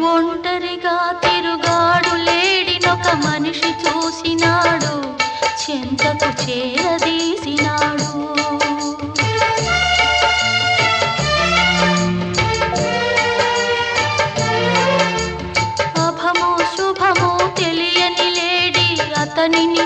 ఒంటరిగా తిరుగాడు లేడినొక మనిషి చూసినాడు, చెంతకు చేరదీసినాడు. అభమో శుభమో తెలియని లేడి అతనిని